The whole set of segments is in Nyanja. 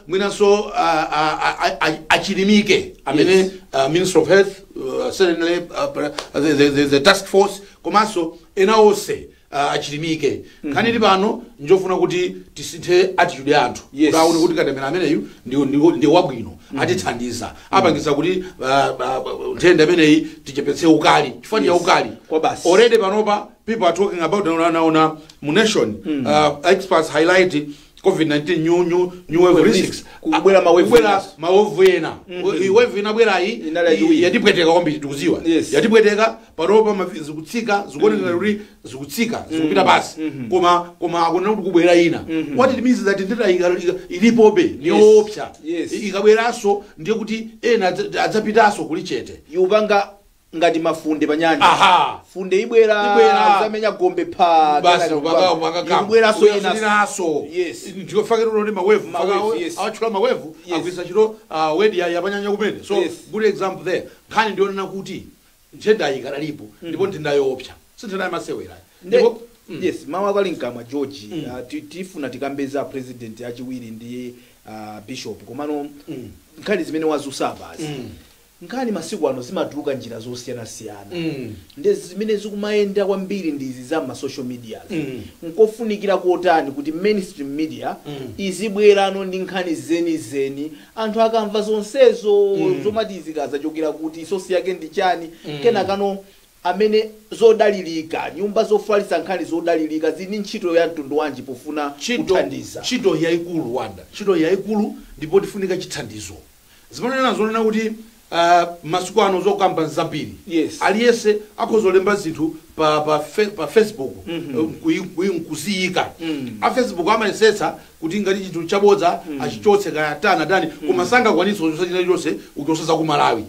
mwinaso achilimike amene Minister of Health certainly the task force komanso ena onse achilimike kanili pano njofuna kuti tisinthe attitude anthu taone kuti katemera ameneyu ndi wabwino atithandiza apangisa kuti nthenda imeneyi tichepetse ukali chifukwa ya ukali already panopa people are talking about naona mu nation experts highlight COVID-19 new wave risks kubwera mawave ena wave ina bwera iyi yatipweteka kwambiri tikuziwa yatipweteka panopa zikutsika zikuonekera kuti zikutsika zikupita basi koma akuna kuti kubwera ina what it means that ndeta ilipobe niopsa ikabweranso ndiye kuti ena adzapitaso kuli chete yupanga ngati mafunde panyanja funde ibwera zamenya gombe pa basi ibwera so inaso ndiyo fakero ndi mawave awachula mawave akwisa chiro wedi ya panyanja kumene so good example there khani ndionena kuti nthenda ikadalipo ndipo ndindayopsa sinthenda yamasewera ndipo mama kwalinkamwa George tifuna tikambeza president achiwiri ndi bishop komano nkhani zimene wazusabazi nkhani masiku ano zimatuluka njira zosiyana ndi zimene zikumayenda kwambiri ndizi za ma social media nkofunikira kotani kuti mainstream media izibwerano ndi nkhani zeni anthu akamva zonsezo zomati zikazachokera kuti sosi yake ndi chani kena kano amene zodalilika nyumba zofalisa nkhani zodalilika zini ntchito ya mtundu wanji pofuna kuthandiza ntchito yayikulu Wanda ntchito yayikulu ndipo tifunika chithandizo zimanena zonena kuti masiku ano zokamba nzambiri aliyese akhozolemba zinthu pa Facebook kuziyika a Facebook amayesetsa kuti ngati chinthu chabodza achichotse kayatana dani koma sangakwanisa kuchosachina chonse ukuchosa ku Malawi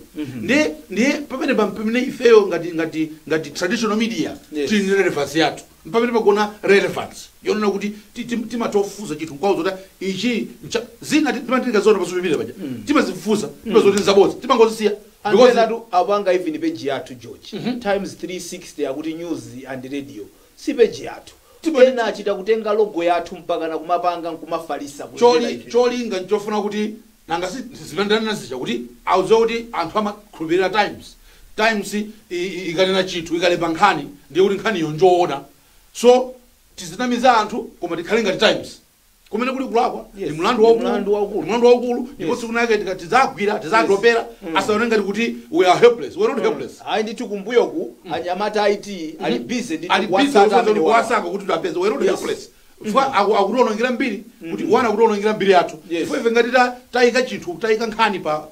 ndiye pamene ifeyo ngati traditional media tili relevance yathu pamene pagona relevance yonena kuti timatofuza chinthu kwawo zoti ichi zina timatika zona pasopipira paja timazifuza timazoti nzabodza timangozisiya because atu abanga even page yathu George times 360 akuti news and radio si page yathu ena achita kutenga logo yathu mpaka na kumapanga nkumafalisa cholinga chofuna kuti nanga zimandana zija kuti auze kuti anthu amakhulupirira times ikanena chinthu ikalemba nkhani ndiye kuti nkhani yonjoona so tizinamiza anthu koma tikhale ngati times kumene kuli kulakwa ni mlandu waukulu ndipo sikunake tizagwira tizatopera asaone ngati kuti we are helpless we are not helpless hayi ndithu kumbuyoku anyamata IT ali busy ndithu kuwasaka kuti tapeze we are not helpless chifukwa akutonongera mbiri kuti wana akutonongera mbiri yathu chifukwa ife ngati tayika chinthu tayika nkhani pa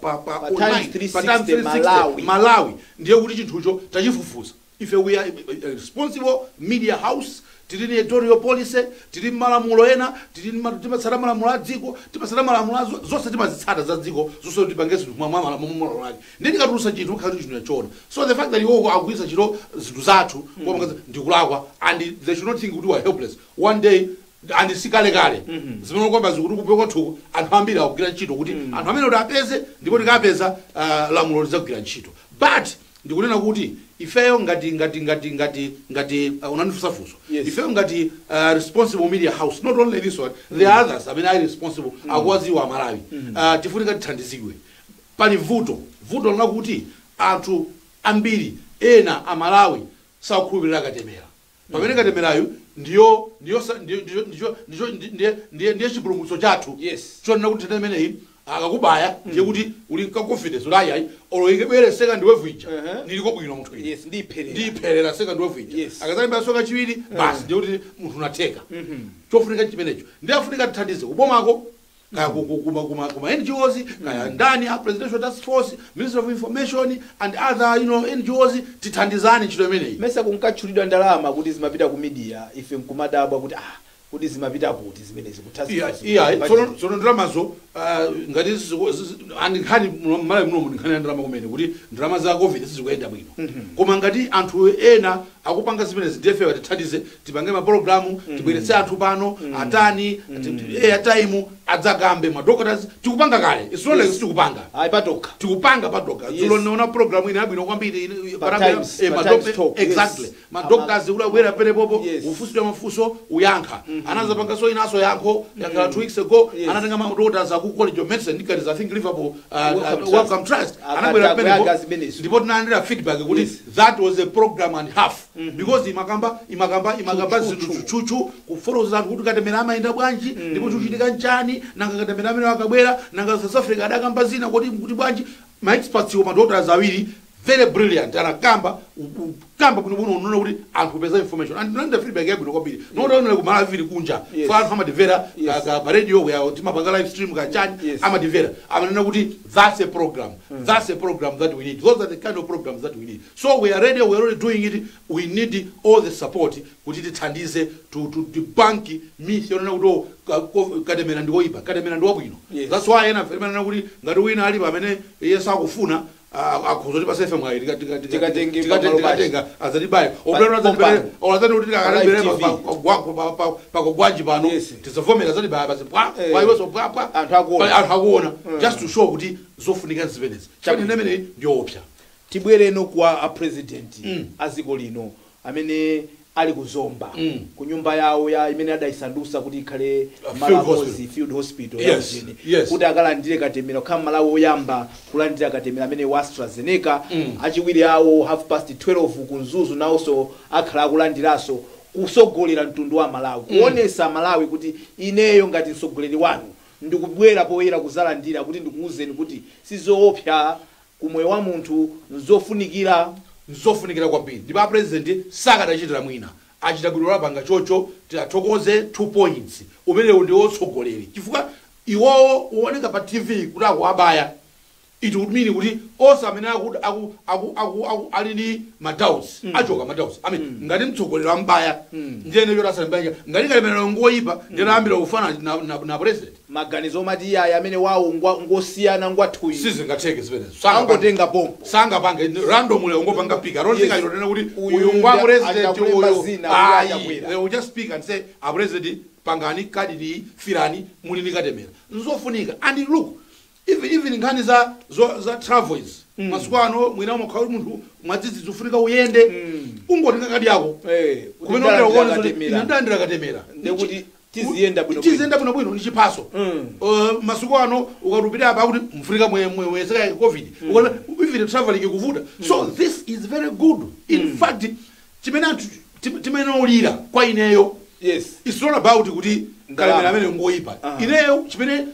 Malawi ndiye kuti chinthucho tachifufuza if we are a responsible media house tili editorial policy tili malamulo ena tili timatsata malamulo a dziko timatsata malamulo zonse timazitsata za dziko zonse tipangezo malamulo ake ndi tikatulusa chinthu khali chinthu chachona so the fact that iwo akugwisa chiro zinthu zathu koma ndikulakwa and they should not think we are helpless one day and sikalekale zimene kwamba zikuti kupeka thuku anthu ambiri akugwira ntchito kuti anthu amene apeze ndipo tikapeza lamulo lizagwira ntchito but ndikunena kuti ifeyo ngati unanifusafuso ifeyo ngati responsible media house not only this one there are others are responsible akwaziwa Malawi tifunika tithandizidwe pali vuto lina kuti anthu ambiri ena a Malawi sakukhulupirira katemera pamene katemerayo ndiye chipulumutso chathu chonena kuti nthenda imeneyi akakubaya ndiye kuti uli confidence ulayi oloyikebere second wave ija niliko bwino munthu ndipherera second wave ija akazalimba soka chiwiri basi ndiye kuti munthu unatheka chofunika chimenecho ndiye afunika tithandize kubomako kaya kuma NGOs kaya ndani a presidential task force Ministry of Information and other NGOs tithandizani ntchito imeneyi mesa kunkachulidwa ndalama kuti zimapita ku media ife nkumadabwa kuti zimapita kuti zimene zikuthaziwa sono ndramazo ngati andikhani Malawi muno nkhani ya ndrama kumene kuti ndrama za COVID sizikuyenda bwino koma ngati anthu ena akupanga zimene zidefe watithandize tipange maprogramu tibweretse anthu pano atani airtime adzakambe madoctors tikupanga kale it's not like tikupanga patoka tikupanga patoka zulo naona program ine abwino kwambiri exactly madoctors ulabwera penepopo ufusidwa mafuso uyankha anazapanga so inaso yankho yakala 2 weeks ago anatenga madoctors aku college of medicine I think Liverpool Welcome Trust anabwera penepopo ndipo tinaandira feedback kuti that was a program and half because imagamba zichuchu kufollow anthu kuti katemera amaenda bwanji ndipo chuchitika nchani nanga katemera amene akabwera nanga South Africa adakamba zina kuti bwanji my experts yo madoctors awiri very brilliant anakamba kunobuno unoona kuti anthu peza information and nanda feedback yabwino kwambiri noona ku Malawi kunja for anthu amadivera ka radio where timapanga live stream ka chani amadivera amanena kuti that's a program that we need. Those are the kind of programs that we need. So we are already doing it. We need all the support kuti tithandize to debunk myth yona kuti katemera ndiwoipa katemera ndiwabwino. That's why ena femanena kuti ngati wina ali pamene yesa akufuna akuzoti pasefe mwayi tikatenga azalibaye olazani kuti akalembere pakogwanji pano tizavomera zalibaye basi waiweso pwa anthu akuona just to show kuti zofunika zimenezi chani nemene ndiopsa tibwereno kwa a president aziko lino amene ali kuzomba ku nyumba yawo ya imene adaisandusa kuti ikhale Malawi Field Hospital kuti akalandire katemera kama Malawi oyamba kulandira katemera amene wa AstraZeneca achiwiri awo 12:30 kunzuzu nawso akhala akulandiraso kusogolera mtundu wa Malawi kuonesa Malawi kuti ineyo ngati msogoleri wanu ndikubwera poyera kuzalandira kuti ndikuuzeni kuti sizoopsa kumoyo wa munthu nzofunikira kwambiri ndipo president sakadachitira mwina achita gulu lapanga chocho tiatokoze 2 points umene ndi otsogoleri chifukwa iwowo uoneka pa TV kuti akuabaya it would mean kuti osamene ali ni madouts achoka madouts I mean ngati mtsogoleri ambaya ndiyene yotasa mbanja ngati kalemera ngoyipa ndiyena ambira kufana na president maganizo mati yaya amene wawo ngosiyana ngwathuyi sizingatheke zimene sangotenga bombo sanga pange randomly ngopanga pika don't think I don't know kuti uyu ngwa president they will just speak and say a president pangani kadi firani muli ni katemera nzofunika and look even ngani za travels maswano mwina umukhauri munthu mwadzizi zofunika uyende ungotenga kadi yako kumene unaona zoti ndandira katemera ndekuti tiziyenda bwino ni chipaso maswano ukatupita apa kuti mfurika mwezeka covid even traveling ikuvuta so this is very good in fact chimene olira kwa ineyo it's not about kuti kalemera amene ngoyipa ineyo chimene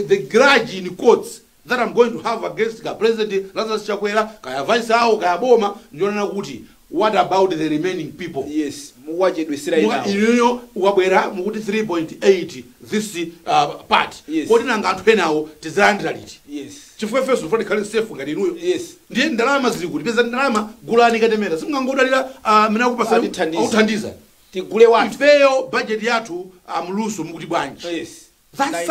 the grudge in courts that I'm going to have against the president Lazarus Chakwera kaya vice awo kaya boma ndionana kuti what about the remaining people muwachedwesera ino ukabwera mukuti 3.8 this part kodi nanga anthu enawo tizilandira liti chifukwa first of all khali safe ngati inuyo ndiye ndalama zili kuti peza ndalama gulani katemera simungangodalira amene akupasa uthandiza tigule watu ifeyo budget yathu amluso mukuti bwanji that's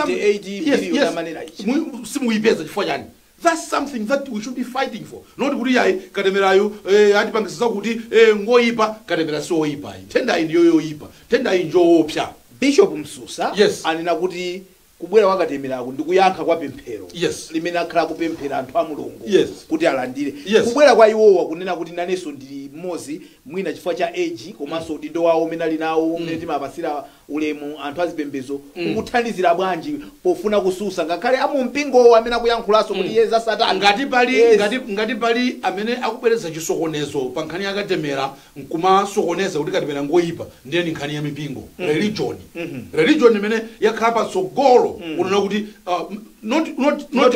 that's something that we should be fighting for not kuti yayi katemerayo atipangisa kuti ngoyipa katemera soyipa tenda ndiyo yoyipa tenda injoopsa Bishop Msusa anena kuti kubwera wakatemera ndikuyankha kwa pemphero limene akhala kupemphera anthu a Mulungu kuti alandire kubwera kwa iwowa kunena kuti naneso ndili mmozi mwina chifukwa cha age komanso udindo wawo umene ali nawo umene timapasira ulemu anthu azipembezo kukuthandizira bwanji pofuna kususa ngakhale amumpingo amene akuyankhulaso kuti yeza satani ngati pali amene akubweretsa chisokonezo pa nkhani yakatemera nkumasokoneza kuti katemera ngoyipa ndiye ni nkhani ya mipingo religion imene yakhala patsogolo unaona kuti not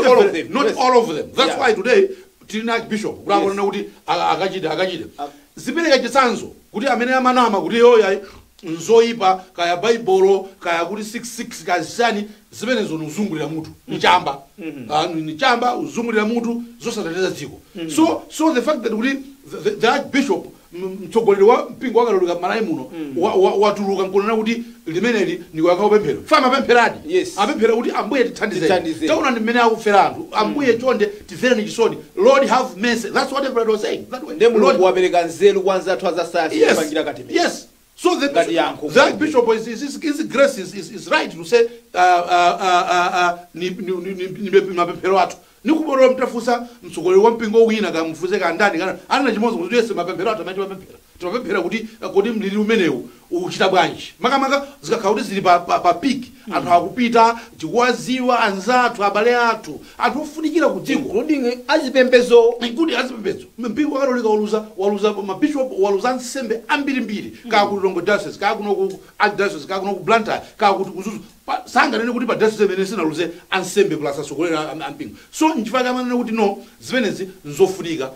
all of them that's why today tina bishop kulaona kuti akachita zipereka chitsanzo kuti amene amanama kuti yoya nzoyipa kaya Bible kaya kuti 66 kazisani zimene zonuzungulira mutu nichamba nichamba uzungulira mutu zosateteza dziko so the fact that the archbishop mtsogoleri wa mpingo wakatolika m'Malawi muno watuluka nkunena kuti limeneli ndikuyankhawo pemphero fama pempheradi Yes. apemphera kuti ambuye tithandizeni Tithandizeni. taona ndi mmene akufera anthu ambuye chonde tifere chisoni, Lord have mercy. That's what everybody was saying that way. Nde mulungu wapereka nzeru kwa anzathu azasayansi kupangira katemera. Yes. So Ngati yankho. the bishop his grace is right to say ni mapemphero athu nikuborola mtafusa mtsogoleri wa mpingo wina kamfuze kandani kana ana chimozi kuti yese mapemphero athu amati mapemphera kuti mlili umenewu uchita bwanji makamaka zikakhala kuti zili pa peak anthu akupita tikuwaziwa anzathu abale athu anthu ofunikira ku dziko including azipembezo mpingo wakatolika waluza mabishop waluza nsembe ambirimbiri kaa kuti Rongo diocese kaa kuno ku archdiocese kaa kuno ku Blantyre kaa kuti kuzuzu sanganene kuti pa diocese imene sinaluze ansembe plus asogolera ampingo. So nchifukwa chamanene kuti no zimenezi nzofunika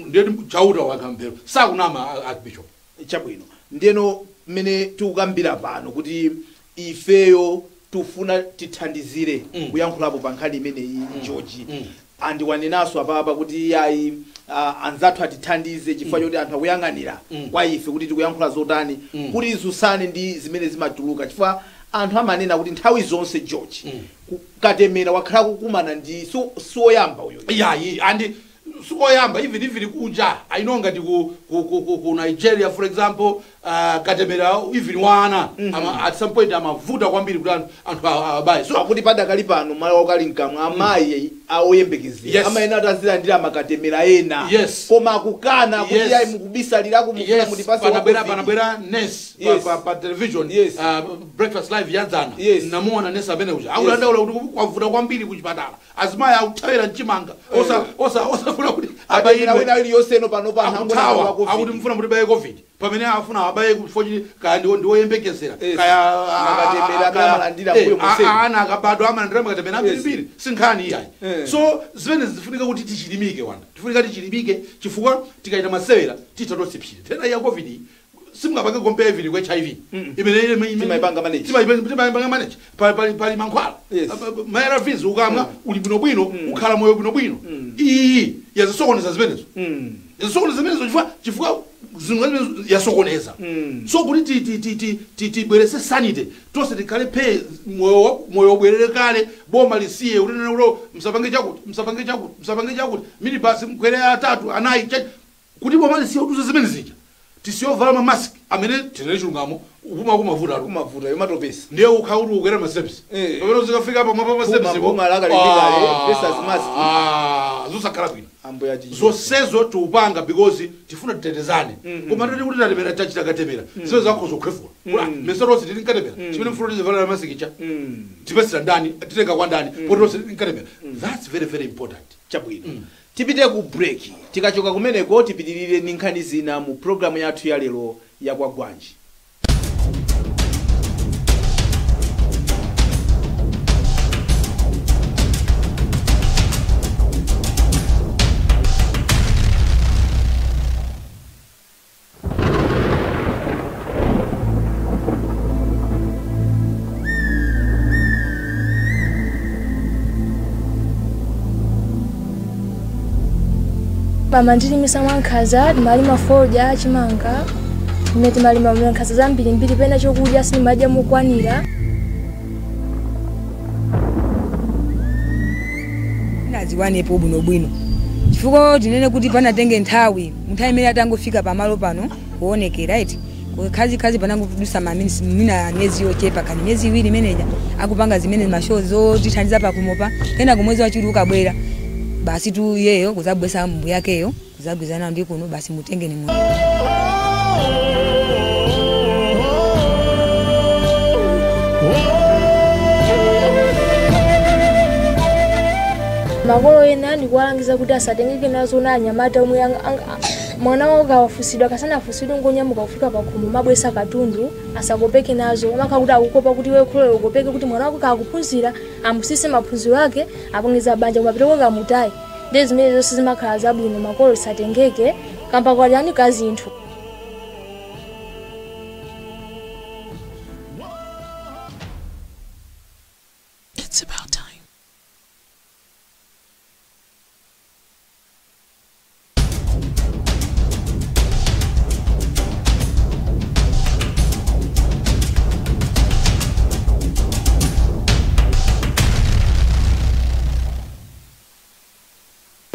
ndiyeti chauta wakamphero sakunama archbishop. Chabwino ndiyeno mmene tikukambira pano kuti ifeyo tufuna tithandizire kuyankhulapo pa nkhani imeneyi George andiwanenaso apapa kuti ayi anzathu atithandize chifukwa choti anthu akuyang'anira kwa ife kuti tikuyankhula zotani kuti zusane ndi zimene zimatuluka chifukwa anthu amanena kuti nthawi zonse George katemera wakhala kukumana ndi siwoyamba uyo andi sikoyamba even kunja ainonga ndi ku Nigeria for example katemera even wana at some point amavuta kwambiri kuti anthu abaye so akuti padakali pano malo okali nkamwa amayi aoyembekezera amayena atazilandira makatemera ena koma akukana kuti ayi mukubisalira kumufuna mutipase panabwera Ness pa television breakfast live yanzana namuona Ness amene uja akulandaula kuti kwavuta kwambiri kuchipatala azimayi akuthawira mchimanga osafuna kuti abayira wina ili yoseno pano pa nthawi akuti mfuna kuti baye covid pamene afuna abaye kufoji kaya ndiwoyembekezera kaya makatemera kamalandira mbuyo museni ana akabadwa amalandira makatemera ambirimbiri sinkhani iyayi. So zimene zifunika kuti tichilimike wanu tifunika tichilimike chifukwa tikaita masewera titatosipsire tena ya covid simungapanga compare even with HIV imene timayipanga manage pali mankhwala mayera vizi ukamwa uli bwinobwino ukhala moyo bwinobwino iyi yazisokoneza zimenezo yazisokoneza zimenezo chifukwa zimene yasokoneza so kuti tibwerese sanity tonse tikhale pe moyo obwerere kale boma lisiye unene ulo msapange chakuti mini basi mkwere atatu anayi kuti boma lisiye utuze zimene zija tisiyovala mamask amene tinene chilungamo upuma kumavuta yomatopesa ndiye ukhauri ukera maservice pamene uzikafika pa mapa maservice zusakhala bwino zonsezo tiupanga because tifuna titetezane koma tati kuti tatemera tachita katemera zimene zakho zokhwefula meserosi tili nkatemera chimene mfuna tizivala masikicha tipesera ndani titenga kwa ndani potosi nkatemera that's very very important. Chabwino tipite ku break tikachoka kumeneko tipitirire ndi nkhani zina mu programu yathu ya lero ya kwa Gwanji. Mama ndilimisa mwankhaza timalima foja chimanga mmene timalima mwankhaza zambirimbiri pena chokudya sinimadya mokwanira naziwanepo bwinobwino chifukwa tinene kuti panatenge nthawi munthawi imene atangofika pamalo pano kuonekera right khazi panango kudusa maminisi mina miyezi yochepa kani miyezi iwiri imeneja akupanga zimene mashow zotithandiza pakumopa kena kumwezi wachiri ukabwera basi tu yeyo kuzabwesa mbu yakeyo kuzagwizana ndi kuno basi mutenge ni mwana makolo ena ndikuwalangiza kuti asatengeke nazo na anyamata omwe mwana wawo kawafusidwa kasana afusidwa ngonyamuka kufika pakhomo mabwesa katundu asakopeke nazo amakhala kuti akukopa kuti we kholo ukopeke kuti mwana wako kakuphunzira amusise maphunziro ake apongeza banja kumapitako kamutayi ndi zimene zonse zimakhala zabwino makolo isatengeke kamba kwalyani kazinthu. It's about time.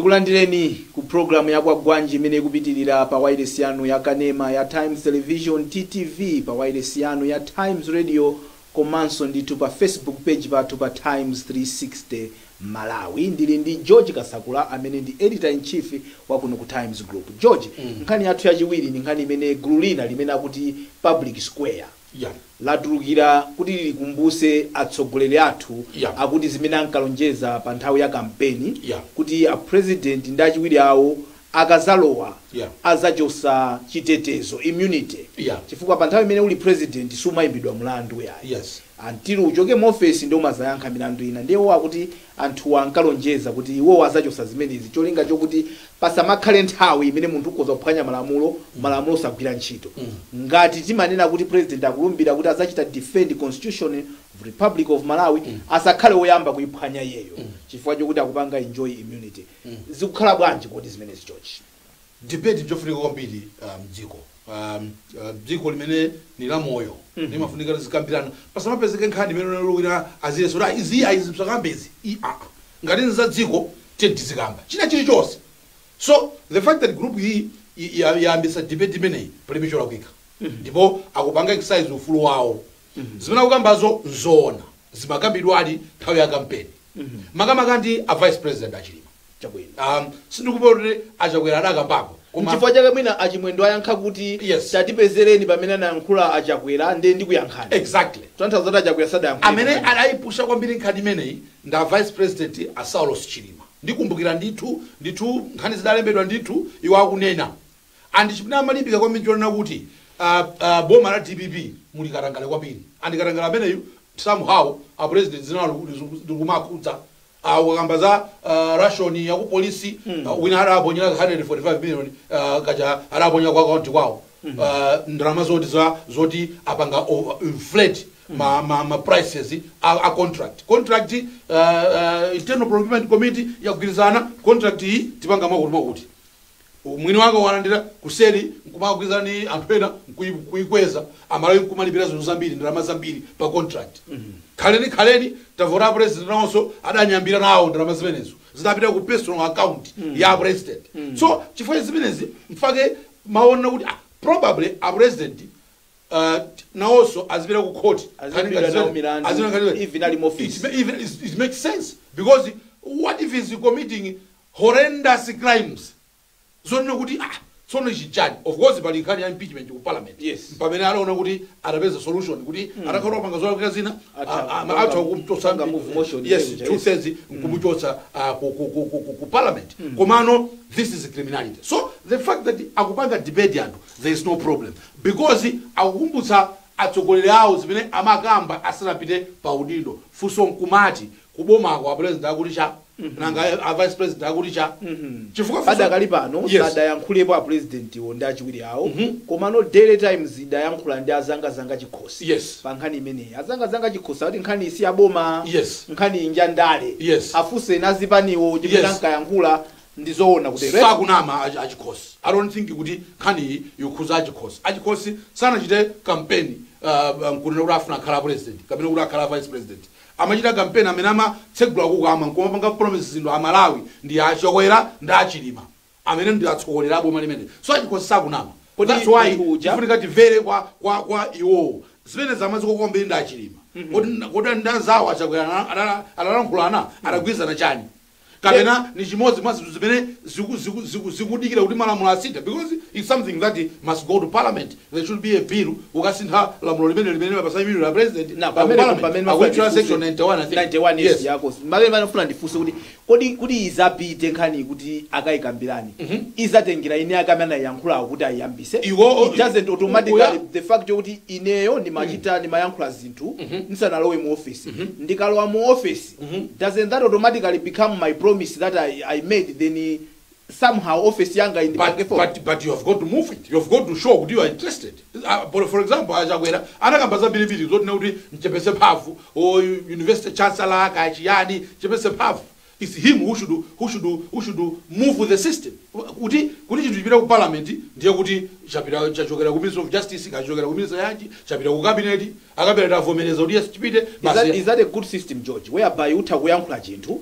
tikulandireni ku programu ya Bwagwanji imene ikupitirira pa wireless yanu ya Kanema ya Times Television TTV, pa wireless yanu ya Times Radio, komanso ndithu pa Facebook page pathu pa Times 360 Malawi. Ndili ndi George Kasakula amene ndi editor in chief wa kuno ku Times Group. George, nkhani yathu yachiwiri ndi nkhani imene gulu lina limene akuti Public Square latulukira kuti likumbuse atsogoleri athu akuti zimene ankalonjeza pa nthawi ya kampeni kuti a president ndi achiwiri awo akazalowa azachosa chitetezo immunity chifukwa pa nthawi imene uli president sumayimbidwa mlandu yayi until uchoke mu office ndio mazayankha milandu ina. Ndiwo akuti anthu ankalonjeza kuti iwo azachosa zimenezi cholinga chokuti pasamakhale nthawi imene munthu ukhoza kuphwanya malamulo sagwira ntchito. Ngati timanena kuti president akulumbira kuti azachita defend constitution of Republic of Malawi, asakhale woyamba kuyiphwanya iyeyo chifukwa chokuti akupanga enjoy immunity. Zikukhala bwanji kodi zimenezi George? Debate jofunika kwambiri mdziko. Dziko limene ni la moyo limafunika zikambirana pasamapezeke nkhani imene lowira aziyeso la izi ayizipsakambezi ngati nza dziko tentizikamba china chilichonse. So the fact that group hii yayambisa debate imeneyi premature lakwika ndipo akupanga exercise ufulu wawo zimene akukambazo nzoona zimakambidwadi nthawi ya kampeni makamaka ndi a vice president achilima chabwino sindikupoti achakwera adakambako chifukwa chake mwina achimwendo ayankha kuti tatipezereni pamene anayankhula achakwera ndi ndikuyankhani exactly tanthauza kuti achakwera sadayankhula amene adayipusha kwambiri nkhani imeneyi nda vice president a Saulos Chilima. Ndikumbukira ndithu nkhani zidalembedwa ndithu iwo akunena andi chipina amalimbika kwambiri chonena kuti boma la DPP muli katangale kwambiri andi katangale ameneyu somehow a president zinalo likumakhudza wakamba za ration ya ku police wina arabonyera 145 million kaja arabonya kwa account kwao ndrama zoti apanga inflate ma prices a contract internal procurement committee yakugwirizana contract hii tipanga makuti mwini wanga walandira kuseri nkumagwirizana ni anthu ena kuikweza amalawi kumalipira zinthu zambiri ndrama zambiri pa contract khaleni tavora president also adanyambira nawo ndrama zimenezo zidapita ku personal account ya president. So chifukwa zimenezi mfake maona kuti probably a president also azipita ku court even ali mu office. It makes sense because what if he's committing horrendous crimes zonena kuti sono chichani of course pali nkhani ya impeachment ku parliament pamene anaona kuti atapeza solution kuti atakhala panga zolakira zina atha kumtosanga move motion 2/3 kumuchotsa ku parliament komano this is criminality. So the fact that akupanga debate yandu there is no problem because akukumbutsa atsogoleri awo zimene amakamba asanapite pa udindo fuso nkumati kuboma kwa president akulicha nanga a vice president akulicha chifukwa padakali pano sadayankhulepo a president wonda achiwiri awo komano Daily Times idayankhula ndi azanga chikhosi pa nkhani imeneyi azanga chikhosi kuti nkhani isi aboma nkhani inja ndale afuse nazipaniwo chipita nkayankhula ndizoona kuti sakunama achikhosi. I don't think kuti nkhani yokhuza achikhosi sanachite campaign nkunena kuti afuna akhala president kapena kuti akhala vice president amachita campaign amene amatsegula kukama nkomapanga promises zinthu amalawi ndi achakwera ndi achilima amene ndi atsogolera boma limene. So achikhosi sakunama. That's why tifunika tivere kwa iwo zimene zamaziko kwambiri ndi achilima kuti ndanzawo achakwera alalankhulana adagwirizana chani kapena ni chimodzi mwa zinthu zimene zikudikira kuti malamulo asintha because it's something that must go to parliament. There should be a bill ukasintha lamulo limene pasaimiro la president na pamene akuitira section 91 yes yako mbale vanofuna ndifunse kuti izapite nkhani kuti akayikambirani izatengera ine akamena yankhula kuti ayambise it doesn't automatically the fact kuti ineyo ndimachita ndimayankhula zinthu ndisanalowe mu office ndikalowa mu office doesn't that automatically become my promise that I made then somehow office yanga in the but you have got to move it. You have got to show that you are interested. For example, achakwera anakambaza bilibili zoti kuti mchepese mphavu or university chancellor akachiyani chepese mphavu. It's him who should move the system. Kuti chinthu chipita ku parliament ndiye kuti chachokera ku Minister of Justice kachokera ku Minister yanji chapita ku cabinet akabera avomereza kuti yes chipite. Is that a good system, George, whereby utakuyankhula chinthu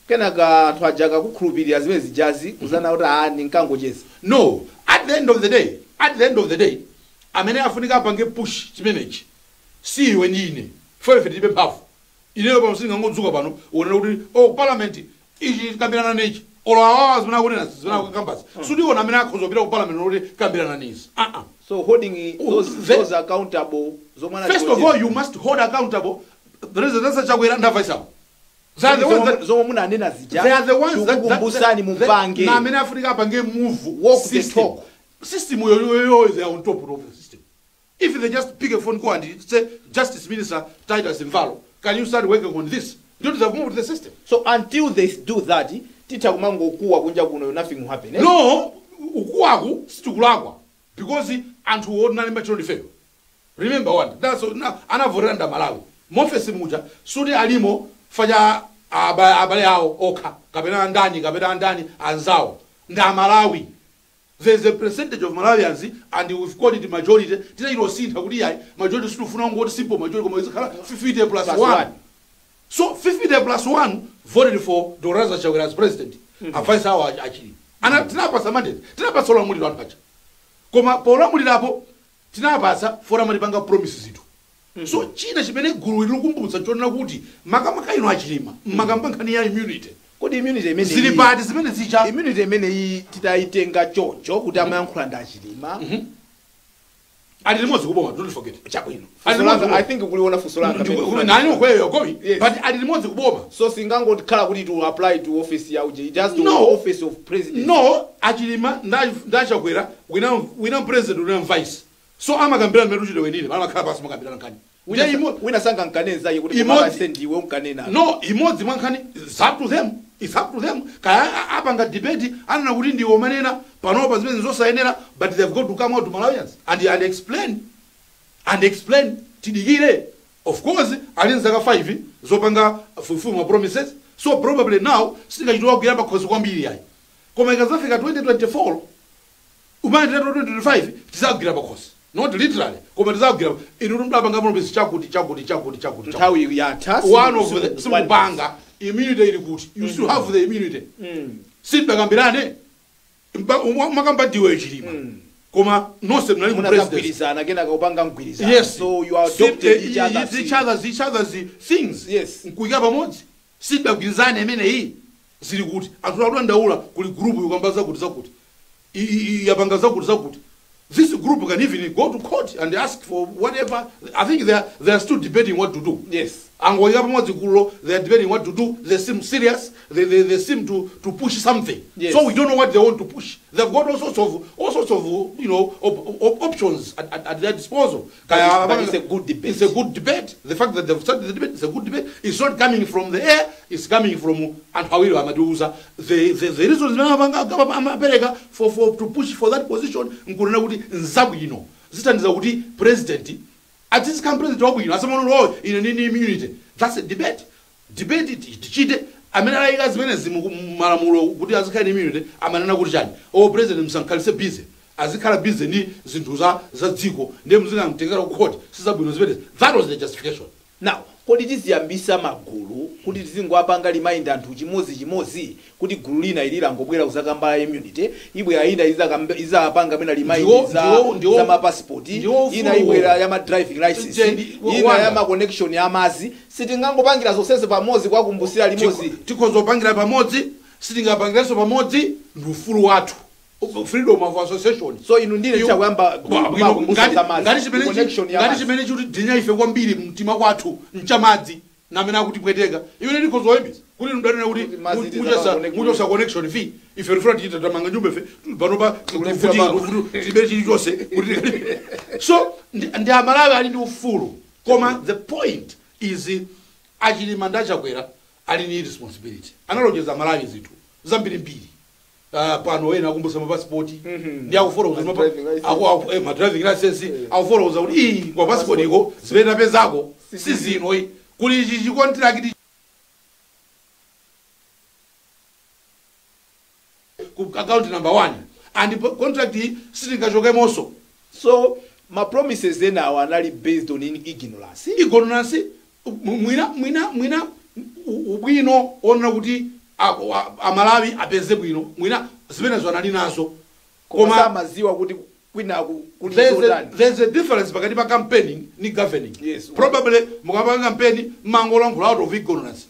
kenaka twajaka kukhulupirira zimene zijazi kuzana kuti ninkangocheza. No, at the end of the day amene afunika apange push chimenechi si iwe ndine fefe tibe mphamvu ineyo pano singangodzuka pano uonera kuti parliament ichi kambirana nechi olawawa zimene kunena zimene kukambasi sudiona amene akhoza kupita ku parliament kuti kambirana nezi So holding those accountable. First of all, you must hold accountable the residents of Chakwera and Vice. They are the ones that na many Africa bange move walk the talk. System is on top of the system. If they just pick a phone call and say Justice Minister Titus Invalo, can you start working on this? You have moved the system. So until they do that, Tita Mango Kuwa kunja kuno nothing will happen. No, ukuagu situkulagwa because antu ordinary maturity fail. Remember one. That's now anavoranda Malawi. Mofesi muja sudi alimo fanya abale hao oka kabena ndani anzao nda Malawi. There's a percentage of Malawians and we've called it majority. Tina ilo sinta kuti yai majority sifuna ngoti simple majority koma izikhala 50 plus 1. So 50 plus 1 voted for Doraza Chakwera as president. Advice how actually. Ana tinapasa mandate. Tinapasa olamuliro anthu pacha. Koma polamulirapo tinapasa fora malipanga promises itu. So china chimene gulu likumbutsa chonena kuti makamaka ino achilima makambankhani ya immunity. Kodi immunity imene zili bati zimene zicha immunity imene titaitenga choncho kuti amayankhula ndi achilima. Ali limodzi kuboma, don't forget. Chabwino. I think kuliona fusolanga. Nani ukweyo komi. But ali limodzi kuboma. So singangoti kuti to apply to office ya uje. Just to office of president. No, achilima ndachakwera wina president wina vice. So amakambirana meruchide wenine, amakhala pasi makambirana nkani. Wina sanga nkanenza kuti mama send iwe unkanena. No, imodzi mwankani it's up to them. It's up to them. Kaya apanga debate anana kuti ndiwo manena panopa zimene zosayenera but they've got to come out to Malawians and explain tidikire. Of course alinzaka 5 zopanga fulfill promises. So probably now singachitwa kuyamba khosi kwambiri yayi. Koma ikazafika 2024 umane 2025 tizagira pakhosi. Not literally. Koma tizagira inu mdapanga promise chakuti. Nthawi ya tasi. One of the simupanga immunity ili kuti. You still have the immunity. Sipagambirane makamba diwe chilima. Koma nonse mnali ku president. Yes. So you are adopted each other's things. Yes. Nkuika pamodzi. Sipagwirizane imene hii zili kuti. Atula ndaula kuli group yukambaza kuti. Yapanga zakuti. This group can even go to court and ask for whatever. I think they are still debating what to do. Yes. And they are debating what to do. They seem serious. They seem to push something. Yes. So we don't know what they want to push. They've got all sorts of options at their disposal. But it's a good debate. It's a good debate. The fact that they've started the debate is a good debate. It's not coming from the air. It's coming from Antawiro Amaduza. The reasons for to push for that position nzabwino zitandiza kuti president atisikan president wabwino asamono in an immunity. That's a debate tichite amene alayika zimene malamulo kuti azikhala immunity amanena kuti chani president msankhalise busy azikhala busy ndi zinthu za dziko ndiye mzingamtengera ku court sizabwino zimene. That was the justification. Now kodi tiziyambisa magulu kuti tizingowapanga remind anthu chimozi kuti gulu lina ilira ngobwera kuzakamba immunity ibwe ayinda izapanga mena remind za ma passport ina ibwera ya ma driving license ina ya ma connection ya mazi sitingangopangira zonsese pamodzi kwakumbusira limozi tikozopangira pamodzi sitingapangiranso pamodzi ndi ufulu wathu freedom of association. So inu ndine chakuyamba ngati chimene kuti dinya ife kwambiri mtima kwathu mchamadzi namene akuti pweteka iwe ndikozoyembisa kuti ndanena kuti muchosa connection fee ife rifuna tichita tamanga nyumba ife panopa tibe chilichonse kuti so ndi Amalawi ali ndi ufulu koma the point is achilima ndachakwera ali ni responsibility analonjeza Malawi zithu zambirimbiri. Pano wena akumbusa passport ndi akuforoza ma driving license akuforoza kuti kwa passport iko zipena pezako sizino kuli chi contract ku account number 1 and contract sitingachoke moso. So my promises then are anali based on ignorance mwina ubwino ona kuti amalawi apeze bwino mwina zimenezo anali nazo koma maziwa kuti kwina kuli there's a difference pakati pa campaigning ni governing. Yes. Probably mukapanga campaign mangolankhula out of ignorance.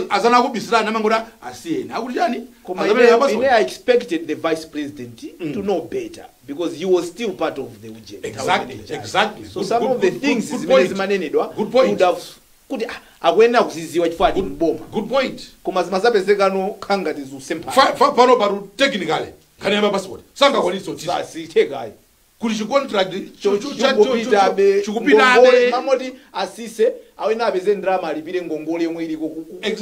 Azana kubisirana mangola asiyeni. Akuti chani? Koma I expected the vice president to know better because he was still part of the UJ. Exactly. So some of the things zimanenedwa would have kuti akwena kuziziwa chifadi mboma. Good point. Koma zimazapezekano khanga tizusempa. Pano paru technically kanema passport. Sanga kwaniso tisa. Sasitekai. Kuli contract chukupitabe mamoti asise awena apeze ndrama alipire ngongole yomwe iliko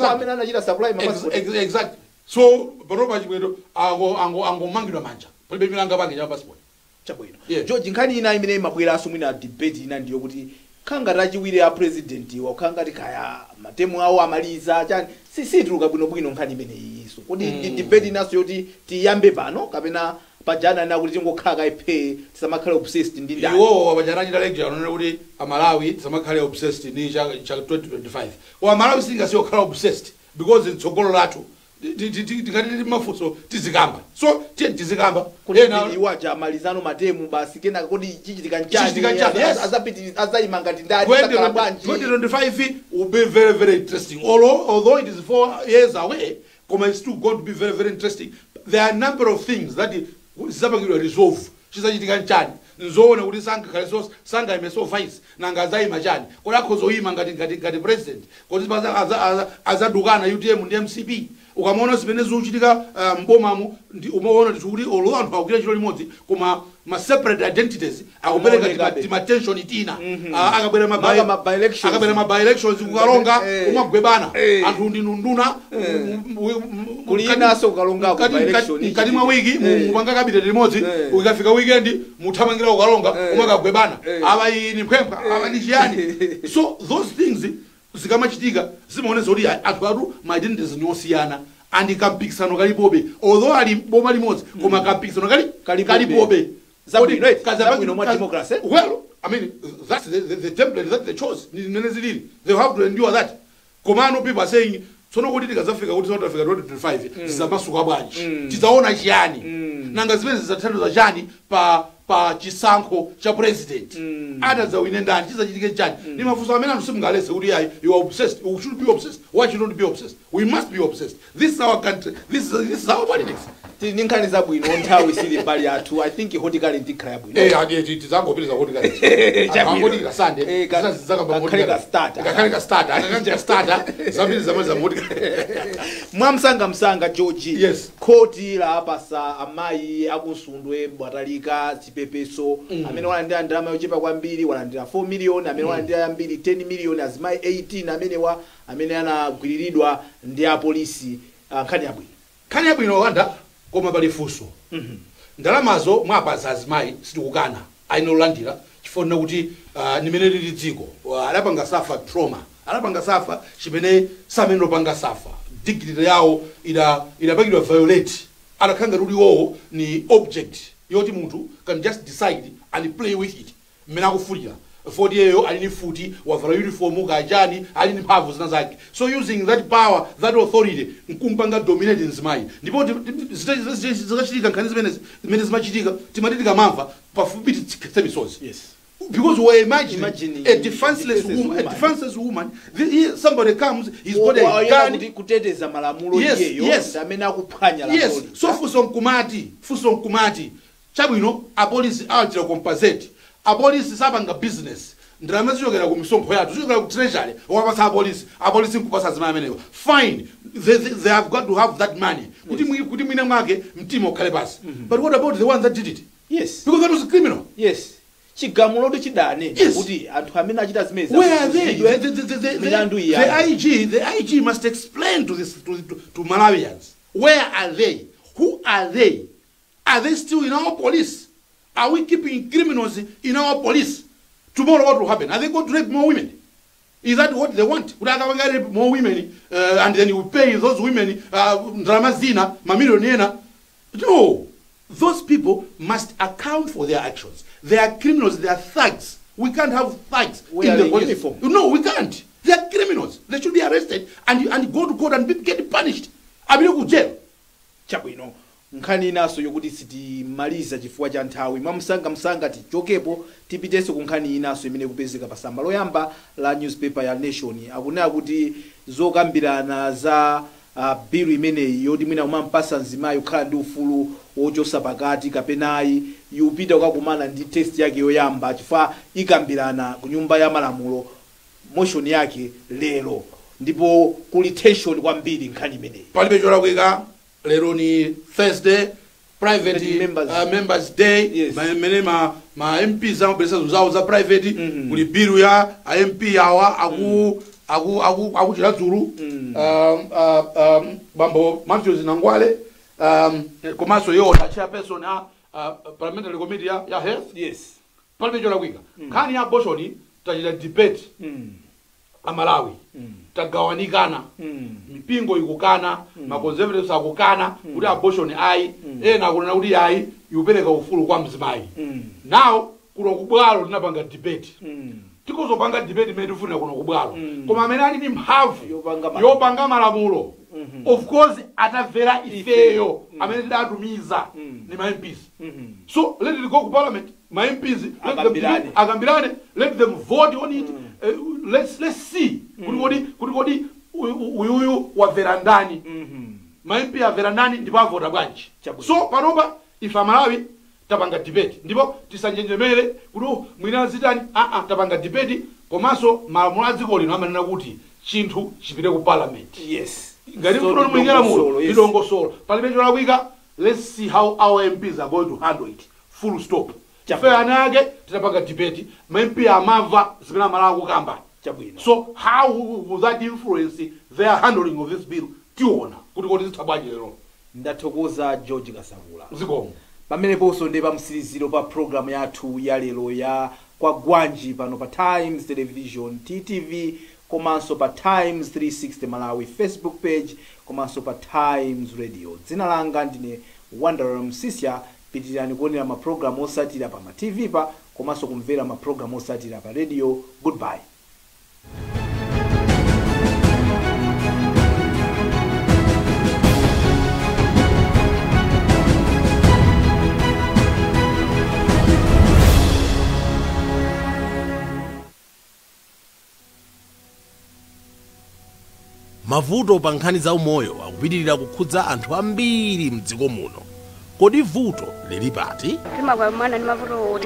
amene anachita supply mapassport. Exactly. So paropa chibwedo angomangidwa manja. Palibe milanga pange cha passport. Chabwino. George nkhani ina imene imabwera asumwina debate ina ndiyo kuti khanga rachiwire a president wa khanga tikaya matemu awo amaliza chani situluka bwino nkhani imene iyiso kuti debate inaso yoti tiyambe pano kapena pajana na kuti tingokhala ipe tisamakhale obsessed ndi ndani iwo pajana chita lecture anone kuti amalawi tisamakhale obsessed ndi cha 2025 wa amalawi singasiyo khala obsessed because itsogolo lathu tikati mafuso tizikamba so tizikamba kuti iwaja malizano matemu basi kena kodi chichitika nchani azapiti azayima ngati ndani takala bwanji 2025 will be very very interesting although it is 4 years away it's still going to be very very interesting. There are a number of things that zisapangidwa resolve chisachitika nchani nzoona kuti sanga imeso vice nanga azayima chani kodi akhozoyima ngati president kodi azadukana UTM ndi MCP ukamona zimene zikuchitika mbomamo umaona kuti olo anthu akugwira chilo limodzi koma ma separate identities akupereka ma tension itina akabwera ma by elections kukalonga umagwebana anthu ndi nduna kulinaso kukalonga ku by election kati mwa wiki mupanga cabinet limodzi ukafika weekend muthamangira kukalonga umakagwebana aba ini mphempha aba ndi chiyani so those things zikamachitika zimaoneza kuti anthu ma identities nyosiyana and kampikisano kalipobe although ali boma limodzi koma kampikisano kalipobe zabwino mwa democracy. Well, I mean that's the template that they chose. They have to endure that. Komano people are saying sono kuti tikazafika kuti South Africa 2025 zizamasuka bwanji tizaona chiyani nanga zimene zizathandiza chani pa chisankho cha president atazawine ndani chizachitike chani ni mafunso amene anthu simungalese kuti yayi you are obsessed, you should be obsessed, why should not be obsessed? We must be obsessed. This is our country, this is our politics. Ninkhani zabwino nthawi sili pali athu I think hotikali ndikhala yabwino adi tizangopiriza hotikali angoti kasande kakhalika starter akakanja starter zabiri zamaliza hotikali mwamsanga George. Yes. Khoti la apasa amayi akusundwe Bwatalika chipepeso amene walandira ndalama yochepa kwambiri walandira 4 million amene walandira yambiri 10 million azimayi 18 amene anagwiriridwa ndi apolisi nkhani yabwino. Nkhani yabwino wanda koma pali funso ndalamazo mwapaza azimayi sitikukana ayinolandira chifukwa kuti nimene lili dziko adapanga safa trauma adapanga safa chimene samene lopanga safa dignity yawo idapangidwa violate adakhanga kuti wowo ni object yoti munthu can just decide and play with it mmene akufulira foti yeyo alini futi wavala uniform kajani alini mphamvu zina zake so using that power that authority nkumpanga dominate nzimayi ndipo zikachitika nkhani zimene zimachitika timatitika mamva pafupi tikhetsa misozi. Yes. Because we imagine a defenseless woman, somebody comes, he's got a gun. Kuteteza malamulo yes. Amene akuphwanya la yes. So fuso nkumati chabwino apolisi achira compensate apolisi sabanga business ndalama zichokera ku misonkho yathu zichokera ku treasury wapasa apolisi nkupasa zimene amenewa fine they have got to have that money kuti mwina mwake mtima ukhale pasi but what about the one that did it? Yes, because that was a criminal. Yes, chigamulo ndi chidane kuti anthu amene achita zimezi where are they? The IG must explain to Malawians. Where are they? Who are they? Are they still in our police? Are we keeping criminals in our police? Tomorrow what will happen? Are they going to rape more women? Is that what they want? Would I rape more women and then you pay those women Dramazina, Mamiloniena? No. Those people must account for their actions. They are criminals, they are thugs. We can't have thugs in the uniform. No, we can't. They are criminals. They should be arrested and go to court and get punished. apite ku jail. Chabwino nkhani inaso yokuti sitimaliza chifukwa cha nthawi msanga tichokepo tipitenso ku nkhani inaso imene kupezeka pasamba loyamba la newspaper ya Nation akunena kuti zokambirana za bill imeneyi yoti mwina umampasa nzimayi kukhala ndi ufulu wochosa pakati kapenayi yupita ukakumana ndi test yake yoyamba chifukwa ikambirana ku nyumba ya malamulo motion yake lero ndipo kuli tension kwambiri nkhani imeneyi. Palibe cholakwika. Lero ni Thursday, private members day. Yes. Ma MPs amabelesa zawo za private. Kuli bill ya MP yawa aku chiladzulu. Bambo Matthews Nangwale. Komanso yona chairperson ya parliamentary committee ya health. Yes. Palibe cholakwika. Nkhani ya abortion tachita debate. Amalawi. Tagawanikana. Mipingo ikukana, ma conservatives akukana, kuti abortion ayi, ena akunena kuti ayi, yupereka ufulu kwa mzimayi. Now kuno kubwalo linapanga debate. Tikozopanga debate imene tifuna kuno kubwalo. Koma amene ali ndi mphamvu yopanga malamulo. Of course atavera ifeyo amene tidatumiza ni ma MPs. So let it go to parliament. My MPs agambirane, let them vote on it. Let's see. Kudi uyuyu wa verandani. My MP ya verandani ndipo avota bwanji. So panopa ifa Malawi tapanga debate. Ndipo tisanjenjemere kuti mwina zitani tapanga debate komanso malamulo a dziko lino amanena kuti chinthu chipite ku parliament. Yes. Ngati mfuno mwingera mu idongosolo. Palibe cholakwika. Let's see how our MPs are going to handle it. Full stop. Fair anage tutapanga debate. My MP amava zimene Malawi kukamba. So how will that influence their handling of this bill? Tiona kuti zitabwaje lero. Ndathokoza George Kasabula. Zikomo. Pamene ponso ndi pa msiriziro pa program yathu ya lero ya kwa Gwanji pano pa Times Television TTV komanso pa Times 360 Malawi Facebook page komanso pa Times Radio. Dzina langa ndine Wanderer Msisya. Pitirani kuonera ma program osatira pa ma TV pa komanso kumvera ma program osatira pa radio. Goodbye. Mavuto pa nkhani za umoyo akupitirira kukhudza anthu ambiri mdziko muno. Kodi vuto lili pati? Timakwamana ndi mavuto